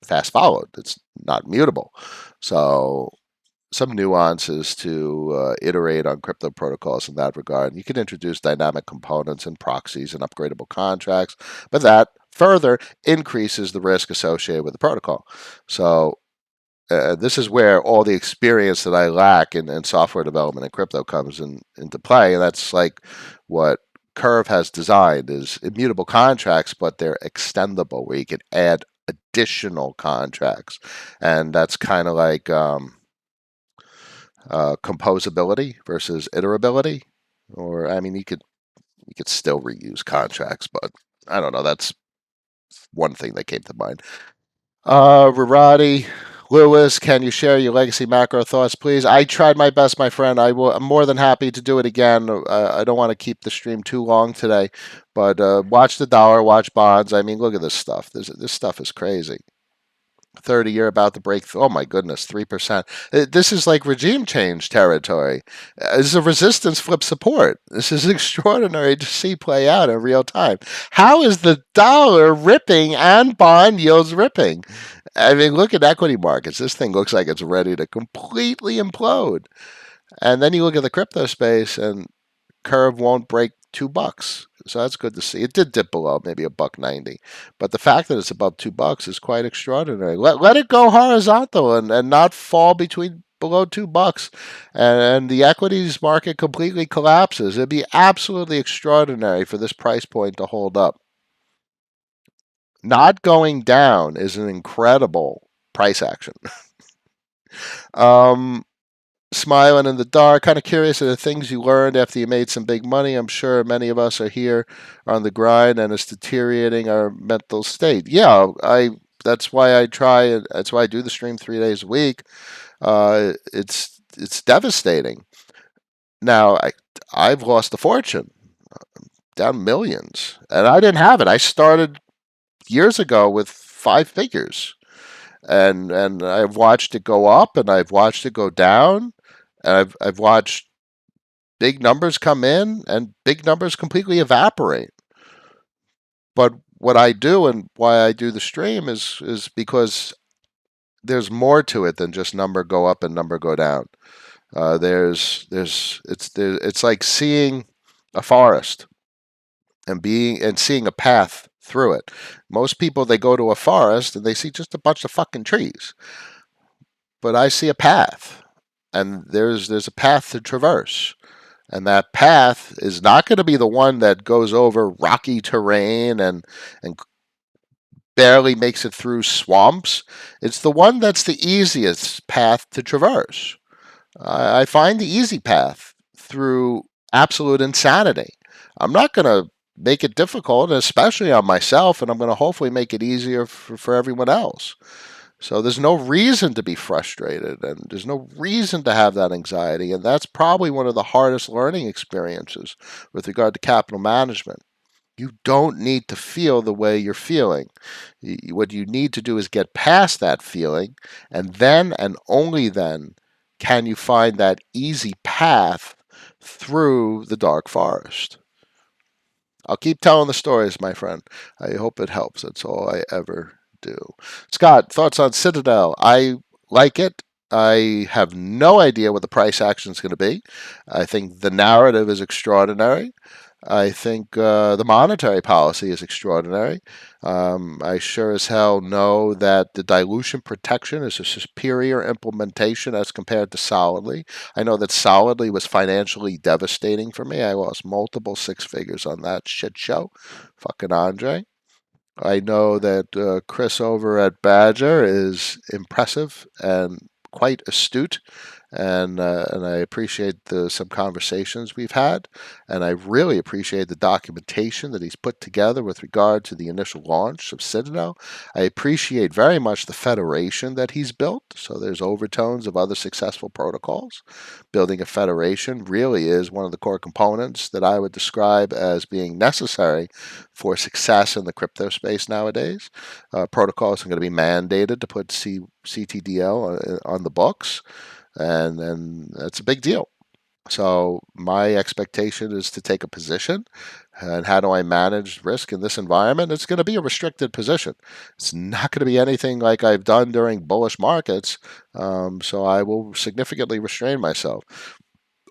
fast followed. It's not mutable. So some nuances to iterate on crypto protocols in that regard. You can introduce dynamic components and proxies and upgradable contracts, but that further increases the risk associated with the protocol. So this is where all the experience that I lack in software development and crypto comes into play, and that's like what Curve has designed is immutable contracts, but they're extendable, where you can add additional contracts, and that's kind of like composability versus iterability, or I mean, you could still reuse contracts, but I don't know. That's one thing that came to mind. Rarati, Lewis, can you share your legacy macro thoughts, please? I tried my best, my friend. I'm more than happy to do it again. I don't want to keep the stream too long today, but watch the dollar, watch bonds. I mean, look at this stuff. This stuff is crazy. 30-year about to break. Oh my goodness, 3%. This is like regime change territory. This is a resistance flip support. This is extraordinary to see play out in real time. How is the dollar ripping and bond yields ripping? I mean, look at equity markets. This thing looks like it's ready to completely implode. And then you look at the crypto space, and curve won't break $2. So that's good to see. It did dip below maybe $1.90, but the fact that it's above $2 is quite extraordinary. Let it go horizontal and not fall between below $2, and the equities market completely collapses. It'd be absolutely extraordinary for this price point to hold up. Not going down is an incredible price action. um, Smiling in the dark, kind of curious of the things you learned after you made some big money. I'm sure many of us are here on the grind and it's deteriorating our mental state. Yeah, I that's why I try that's why I do the stream 3 days a week. It's devastating. Now I've lost a fortune, down millions, and I didn't have it. I started years ago with five figures, and I've watched it go up and I've watched it go down, and I've watched big numbers come in and big numbers completely evaporate. But what I do and why I do the stream is because there's more to it than just number go up and number go down. It's like seeing a forest and seeing a path through it. Most people, they go to a forest and they see just a bunch of fucking trees, but I see a path, and there's a path to traverse. And that path is not going to be the one that goes over rocky terrain and barely makes it through swamps. It's the one that's the easiest path to traverse. I find the easy path through absolute insanity. I'm not going to make it difficult, especially on myself, and I'm going to hopefully make it easier for everyone else. So there's no reason to be frustrated and there's no reason to have that anxiety. And that's probably one of the hardest learning experiences with regard to capital management. You don't need to feel the way you're feeling. What you need to do is get past that feeling, and then and only then can you find that easy path through the dark forest. I'll keep telling the stories, my friend. I hope it helps. That's all I ever do. Scott, thoughts on Citadel? I like it. I have no idea what the price action is going to be. I think the narrative is extraordinary. I think the monetary policy is extraordinary. I sure as hell know that the dilution protection is a superior implementation as compared to Solidly. I know that Solidly was financially devastating for me. I lost multiple six figures on that shit show. Fucking Andre. I know that Chris over at Badger is impressive and quite astute, and I appreciate some conversations we've had, and I really appreciate the documentation that he's put together with regard to the initial launch of Citadel. I appreciate very much the federation that he's built. So there's overtones of other successful protocols. Building a federation really is one of the core components that I would describe as being necessary for success in the crypto space nowadays. Protocols are going to be mandated to put CTDL on the books, and that's a big deal. So my expectation is to take a position. And how do I manage risk in this environment? It's going to be a restricted position. It's not going to be anything like I've done during bullish markets. So I will significantly restrain myself.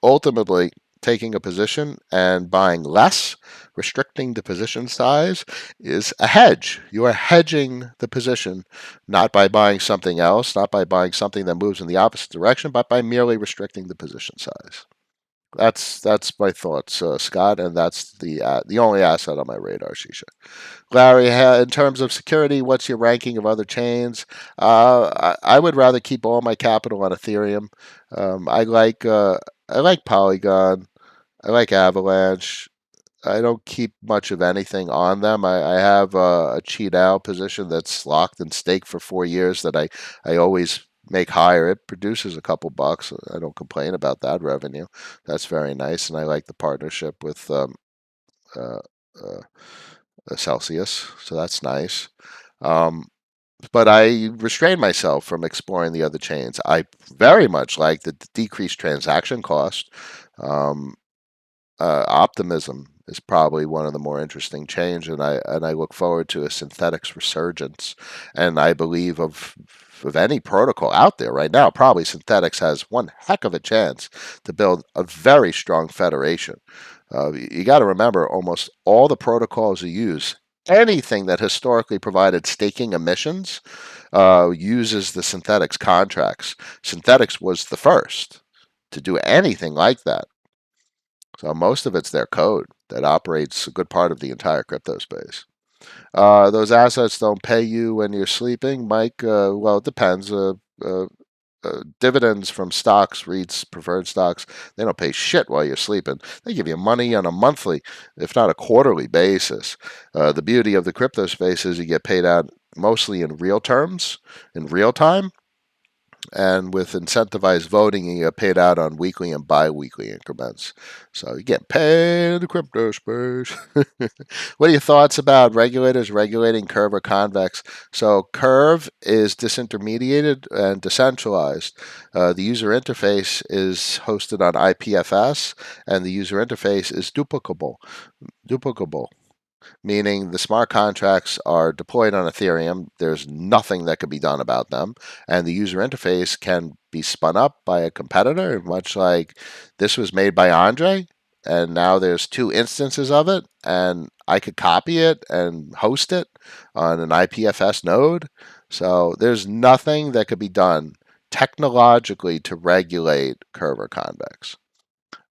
Ultimately, taking a position and buying less, restricting the position size, is a hedge. You are hedging the position, not by buying something else, not by buying something that moves in the opposite direction, but by merely restricting the position size. That's my thoughts, Scott, and that's the only asset on my radar, Shisha. Larry, in terms of security, what's your ranking of other chains? I would rather keep all my capital on Ethereum. I like Polygon. I like Avalanche. I don't keep much of anything on them. I have a cheat out position that's locked and staked for 4 years that I always make higher. It produces a couple bucks. I don't complain about that revenue. That's very nice, and I like the partnership with uh, uh, Celsius, so that's nice. Um, but I restrain myself from exploring the other chains. I very much like the decreased transaction cost. Um, Optimism is probably one of the more interesting chains, and I look forward to a synthetics resurgence. And I believe of any protocol out there right now, probably synthetics has one heck of a chance to build a very strong federation. You got to remember, almost all the protocols you use, anything that historically provided staking emissions, uses the synthetics contracts. Synthetics was the first to do anything like that. So most of it's their code that operates a good part of the entire crypto space. Those assets don't pay you when you're sleeping, Mike. Well, it depends. Dividends from stocks, REITs, preferred stocks, they don't pay shit while you're sleeping. They give you money on a monthly, if not a quarterly basis. The beauty of the crypto space is you get paid out mostly in real terms, in real time, and with incentivized voting, you get paid out on weekly and bi-weekly increments. So you get paid in the crypto space. What are your thoughts about regulators regulating Curve or Convex? So Curve is disintermediated and decentralized. The user interface is hosted on IPFS, and the user interface is duplicable, meaning the smart contracts are deployed on Ethereum. There's nothing that can be done about them, and the user interface can be spun up by a competitor, much like this was made by Andre. And now there's two instances of it, and I could copy it and host it on an IPFS node. So there's nothing that could be done technologically to regulate Curve or Convex.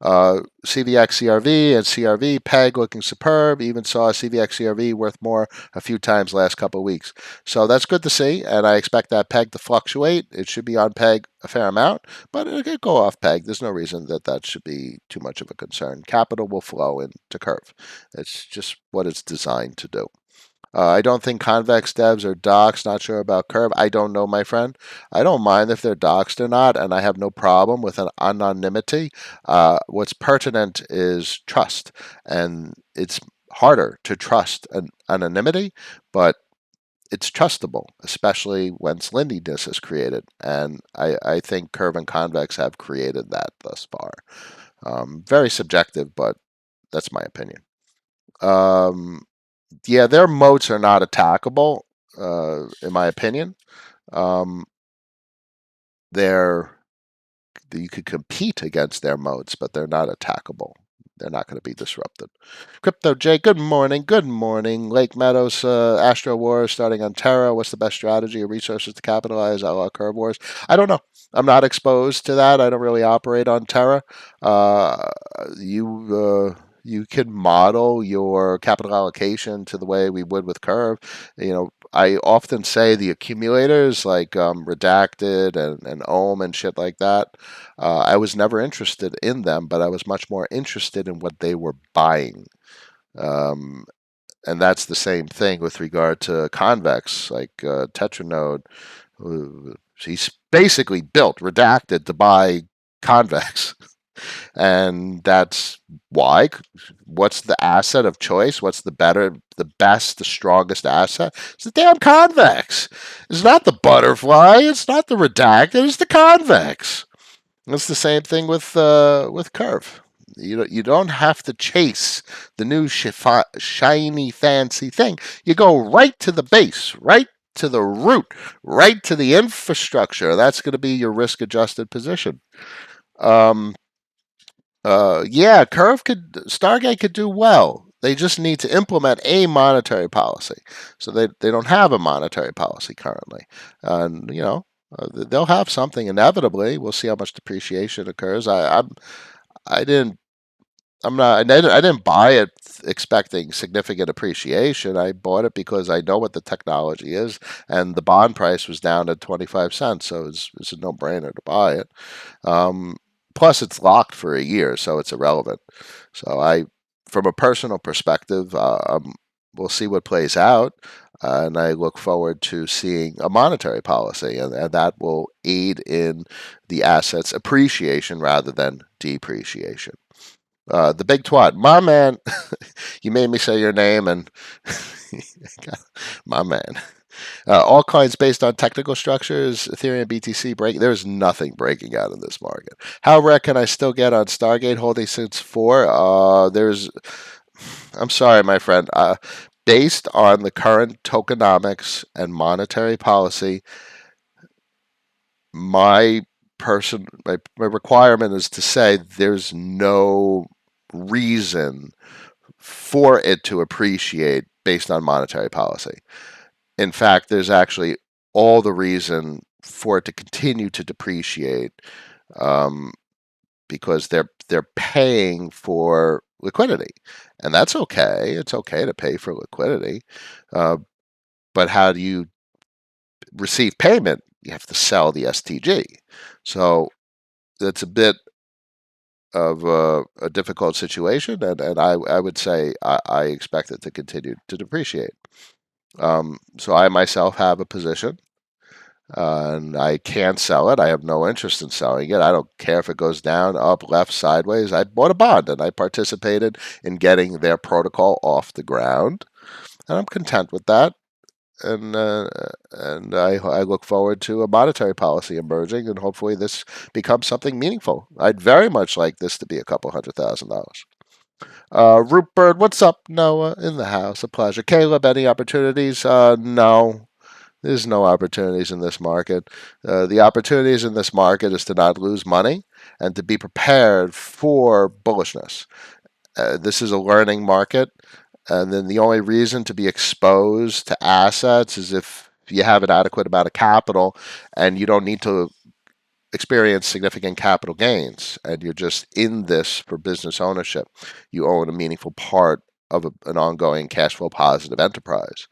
CVX CRV and CRV peg looking superb. Even saw CVX CRV worth more a few times last couple of weeks. So that's good to see, and I expect that peg to fluctuate. It should be on peg a fair amount, but it could go off peg. There's no reason that that should be too much of a concern. Capital will flow into Curve. It's just what it's designed to do. I don't think convex devs are doxxed. Not sure about Curve. I don't know, my friend. I don't mind if they're doxxed or not, and I have no problem with an anonymity. What's pertinent is trust, and it's harder to trust an anonymity, but it's trustable, especially when slendiness is created. And I think Curve and Convex have created that thus far. Very subjective, but that's my opinion. Um, yeah, their moats are not attackable, in my opinion. Um, they're you could compete against their moats, but they're not attackable. They're not going to be disrupted. Crypto J, good morning. Good morning. Lake Meadows, Astro Wars starting on Terra. What's the best strategy or resources to capitalize a la Curve Wars? I don't know. I'm not exposed to that. I don't really operate on Terra. Uh, you can model your capital allocation to the way we would with Curve. I often say the accumulators like Redacted and Ohm and shit like that. I was never interested in them, but I was much more interested in what they were buying. Um, and that's the same thing with regard to Convex, like Tetranode. He's basically built Redacted to buy Convex. And that's why. What's the asset of choice? What's the better, the best, the strongest asset? It's the damn convex. It's not the butterfly. It's not the redacted. It's the convex. It's the same thing with curve. You don't have to chase the new shiny fancy thing. You go right to the base, right to the root, right to the infrastructure. That's going to be your risk adjusted position. Um, yeah, Stargate could do well. They just need to implement a monetary policy. So they don't have a monetary policy currently, and they'll have something inevitably. We'll see how much depreciation occurs. I didn't. I'm not. I didn't buy it expecting significant appreciation. I bought it because I know what the technology is, and the bond price was down to 25 cents, so it's a no-brainer to buy it. Um, Plus, it's locked for a year, so it's irrelevant. So from a personal perspective, we'll see what plays out, and I look forward to seeing a monetary policy, and that will aid in the asset's appreciation rather than depreciation. The big twat, my man. You made me say your name, and my man. Altcoins based on technical structures, Ethereum, BTC break. There's nothing breaking out in this market. How rare can I still get on Stargate holding since four? I'm sorry, my friend. Based on the current tokenomics and monetary policy, my my requirement is to say there's no reason for it to appreciate based on monetary policy. In fact, there's actually all the reason for it to continue to depreciate, um, because they're paying for liquidity, and that's okay. It's okay to pay for liquidity, uh, but how do you receive payment? You have to sell the STG. So it's a bit of a difficult situation, and I would say I expect it to continue to depreciate. So I myself have a position, and I can't sell it. I have no interest in selling it. I don't care if it goes down, up, left, sideways. I bought a bond and I participated in getting their protocol off the ground, and I'm content with that. And I look forward to a monetary policy emerging, and hopefully this becomes something meaningful. I'd very much like this to be a couple $100,000. Root what's up? Noah in the house. A pleasure. Caleb, any opportunities? No. There's no opportunities in this market. The opportunities in this market is to not lose money and to be prepared for bullishness. This is a learning market, and then the only reason to be exposed to assets is if you have an adequate amount of capital and you don't need to experience significant capital gains, and you're just in this for business ownership. You own a meaningful part of an ongoing cash flow positive enterprise.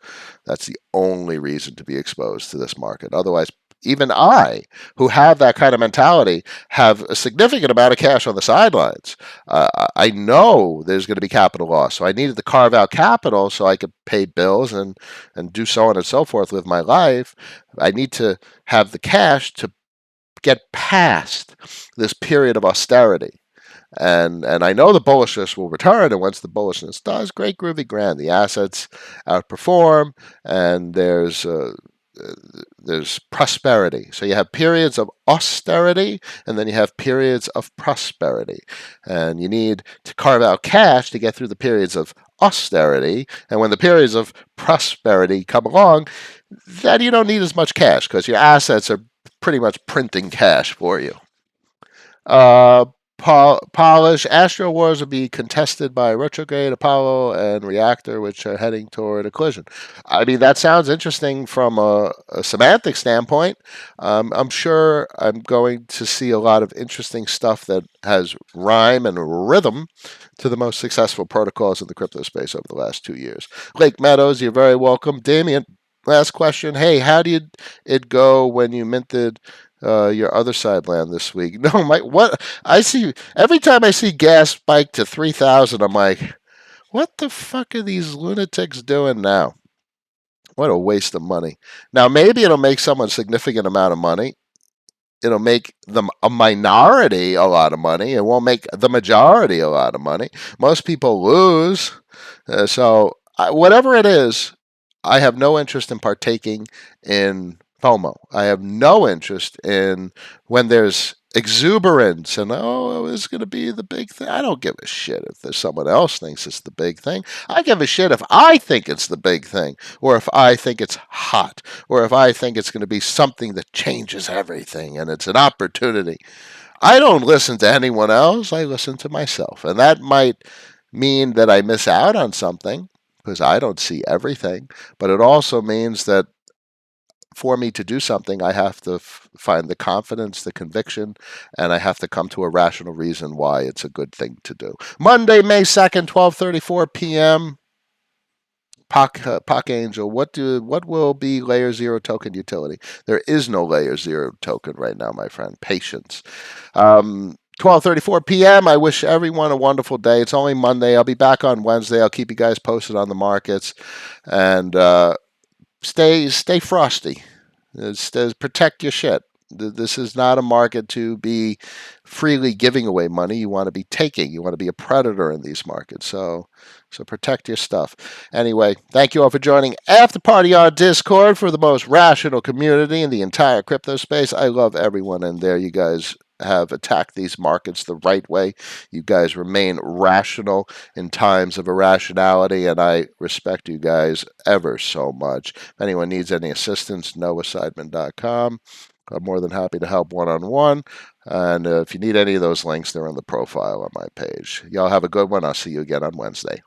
That's the only reason to be exposed to this market. Otherwise, even I, who have that kind of mentality, have a significant amount of cash on the sidelines. I know there's going to be capital loss, so I needed to carve out capital so I could pay bills and do so on and so forth with my life. I need to have the cash to get past this period of austerity. And I know the bullishness will return, and once the bullishness does, great groovy grand, the assets outperform, and there's prosperity. So you have periods of austerity, and then you have periods of prosperity, and you need to carve out cash to get through the periods of austerity. And when the periods of prosperity come along, then you don't need as much cash because your assets are pretty much printing cash for you. Uh, Polish Astro Wars will be contested by Retrograde, Apollo, and Reactor, which are heading toward a collision. I mean, that sounds interesting from a semantic standpoint. I'm sure I'm going to see a lot of interesting stuff that has rhyme and rhythm to the most successful protocols in the crypto space over the last 2 years. Lake Meadows, you're very welcome. Damien, last question. Hey, how did it go when you minted your other side land this week? No, my what I see every time I see gas spike to 3,000, I'm like, what the fuck are these lunatics doing now? What a waste of money. Now maybe it'll make someone a significant amount of money. It'll make them a minority a lot of money. It won't make the majority a lot of money. Most people lose. Whatever it is, I have no interest in partaking in FOMO. I have no interest in when there's exuberance and, oh, it's going to be the big thing. I don't give a shit if there's someone else thinks it's the big thing. I give a shit if I think it's the big thing, or if I think it's hot, or if I think it's going to be something that changes everything and it's an opportunity. I don't listen to anyone else. I listen to myself. And that might mean that I miss out on something because I don't see everything. But it also means that for me to do something, I have to find the confidence, the conviction, and I have to come to a rational reason why it's a good thing to do. Monday, May 2nd, 12:34 p.m. Pock Angel, what will be layer 0 token utility? There is no layer 0 token right now, my friend. Patience. 12:34 p.m. I wish everyone a wonderful day. It's only Monday. I'll be back on Wednesday. I'll keep you guys posted on the markets, and stay frosty. Protect your shit. This is not a market to be freely giving away money. You want to be taking. You want to be a predator in these markets. So protect your stuff. Anyway, thank you all for joining After Party on Discord for the most rational community in the entire crypto space. I love everyone in there. You guys have attacked these markets the right way. You guys remain rational in times of irrationality, and I respect you guys ever so much. If anyone needs any assistance, noahseidman.com. I'm more than happy to help one-on-one. And if you need any of those links, they're on the profile on my page. Y'all have a good one. I'll see you again on Wednesday.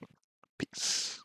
Peace.